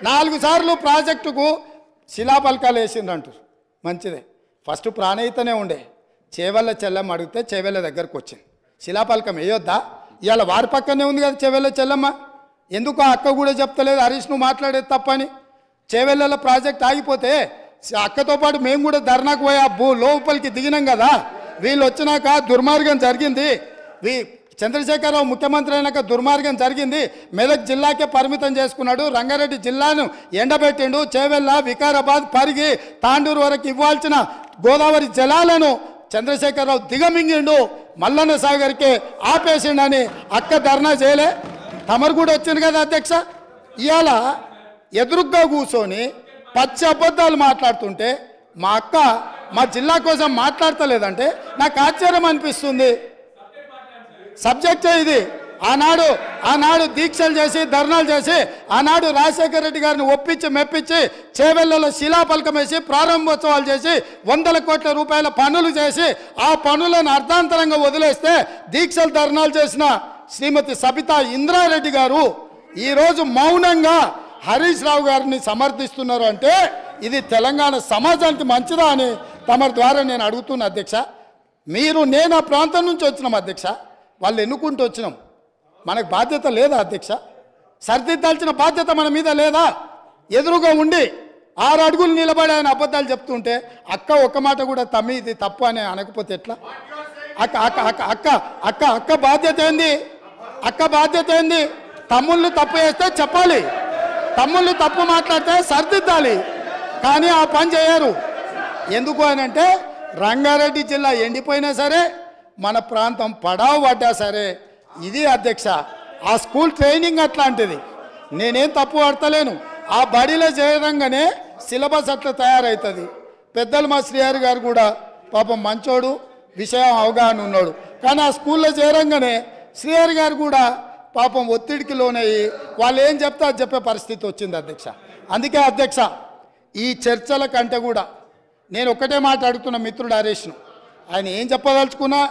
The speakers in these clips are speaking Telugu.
4 సార్లు ప్రాజెక్టుకు శిలాపలకాలు వేసిండ్రంటారు మంచిదే. ఫస్ట్ ప్రాణయితనే ఉండే చేవెళ్ళ చెల్లమ్మ అడిగితే చేవెళ్ళ దగ్గరకు వచ్చింది. శిలాపలకం వేయొద్దా? ఇవాళ వారి పక్కనే ఉంది కదా చేవెళ్ళ చెల్లమ్మ. ఎందుకు ఆ అక్క కూడా చెప్తలేదు హరీష్ నువ్వు మాట్లాడేది తప్పని? చేవెళ్ళ ప్రాజెక్ట్ ఆగిపోతే అక్కతో పాటు మేము కూడా ధర్నాకు పోయి ఆ లోపలికి దిగినాం కదా. వీళ్ళు వచ్చినాక దుర్మార్గం జరిగింది. చంద్రశేఖరరావు ముఖ్యమంత్రి అయినాక దుర్మార్గం జరిగింది. మెదక్ జిల్లాకే పరిమితం చేసుకున్నాడు. రంగారెడ్డి జిల్లాను ఎండబెట్టిండు. చేవెళ్ళ, వికారాబాద్, పరిగి, తాండూరు వరకు ఇవ్వాల్సిన గోదావరి జలాలను చంద్రశేఖరరావు దిగమింగిండు. మల్లన్న సాగర్కి ఆపేసిండని అక్క ధర్నా చేయలే. తమరు కూడా వచ్చింది కదా అధ్యక్ష. ఇవాళ ఎదురుగ్గా కూర్చొని పచ్చి అబద్ధాలు మాట్లాడుతుంటే మా అక్క మా జిల్లా కోసం మాట్లాడతలేదంటే నాకు ఆశ్చర్యం అనిపిస్తుంది. సబ్జెక్టే ఇది. ఆనాడు దీక్షలు చేసి ధర్నాలు చేసి ఆనాడు రాజశేఖర రెడ్డి గారిని ఒప్పించి మెప్పించి చేవెళ్ళలో శిలాపలకం వేసి ప్రారంభోత్సవాలు చేసి 100 కోట్ల రూపాయల పనులు చేసి ఆ పనులను అర్ధాంతరంగా వదిలేస్తే దీక్షలు ధర్నాలు చేసిన శ్రీమతి సబితా ఇంద్రారెడ్డి గారు ఈరోజు మౌనంగా హరీష్ రావు గారిని సమర్థిస్తున్నారు అంటే ఇది తెలంగాణ సమాజానికి మంచిదా అని తమ ద్వారా నేను అడుగుతున్నా అధ్యక్ష. నేను ఆ ప్రాంతం నుంచి వచ్చినాం అధ్యక్ష. వాళ్ళు ఎన్నుకుంటూ వచ్చినాం. మనకు బాధ్యత లేదా అధ్యక్ష? సరిదిద్దాల్సిన బాధ్యత మన మీద లేదా? ఎదురుగా ఉండి 6 అడుగులు నిలబడి ఆయన అబద్ధాలు చెప్తుంటే అక్క ఒక్క మాట కూడా తమ్మి ఇది తప్పు అని అనకపోతే ఎట్లా? అక్క అక్క అక్క అక్క అక్క అక్క బాధ్యత ఏంది? అక్క బాధ్యత ఏంది? తమ్ముళ్ళు తప్పు చేస్తే చెప్పాలి, తమ్ముళ్ళు తప్పు మాట్లాడితే సరిదిద్దాలి. కానీ ఆ పని చేయరు. ఎందుకు అని అంటే రంగారెడ్డి జిల్లా ఎండిపోయినా సరే మన ప్రాంతం పడావు పడ్డా సరే ఇది అధ్యక్ష. ఆ స్కూల్ ట్రైనింగ్ అట్లాంటిది. నేనేం తప్పు పడతలేను. ఆ బడిలో చేరంగానే సిలబస్ అట్లా తయారవుతుంది. పెద్దలు మా శ్రీహరి గారు కూడా పాపం మంచోడు, విషయం అవగాహన ఉన్నాడు. కానీ ఆ స్కూల్లో చేరంగానే శ్రీహరి గారు కూడా పాపం ఒత్తిడికి లోనయ్యి వాళ్ళు ఏం చెప్తే అది చెప్పే పరిస్థితి వచ్చింది అధ్యక్ష. అందుకే అధ్యక్ష ఈ చర్చల కంటే కూడా నేను ఒక్కటే మాట అడుగుతున్న మిత్రుడు హరీష్ను. ఆయన ఏం చెప్పదలుచుకున్నా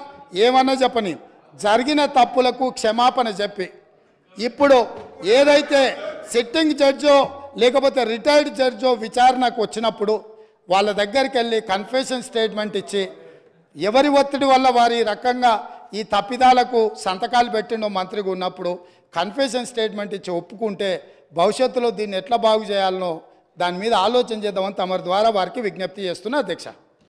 ఏమన్నా చెప్పని జరిగిన తప్పులకు క్షమాపణ చెప్పి ఇప్పుడు ఏదైతే సిట్టింగ్ జడ్జో లేకపోతే రిటైర్డ్ జడ్జో విచారణకు వచ్చినప్పుడు వాళ్ళ దగ్గరికి వెళ్ళి కన్ఫెషన్ స్టేట్మెంట్ ఇచ్చి ఎవరి ఒత్తిడి వల్ల వారి రకంగా ఈ తప్పిదాలకు సంతకాలు పెట్టిండో మంత్రిగా ఉన్నప్పుడు కన్ఫెషన్ స్టేట్మెంట్ ఇచ్చి ఒప్పుకుంటే భవిష్యత్తులో దీన్ని ఎట్లా బాగు చేయాలనో దాని మీద ఆలోచన చేద్దామని తమ ద్వారా వారికి విజ్ఞప్తి చేస్తున్నా అధ్యక్ష.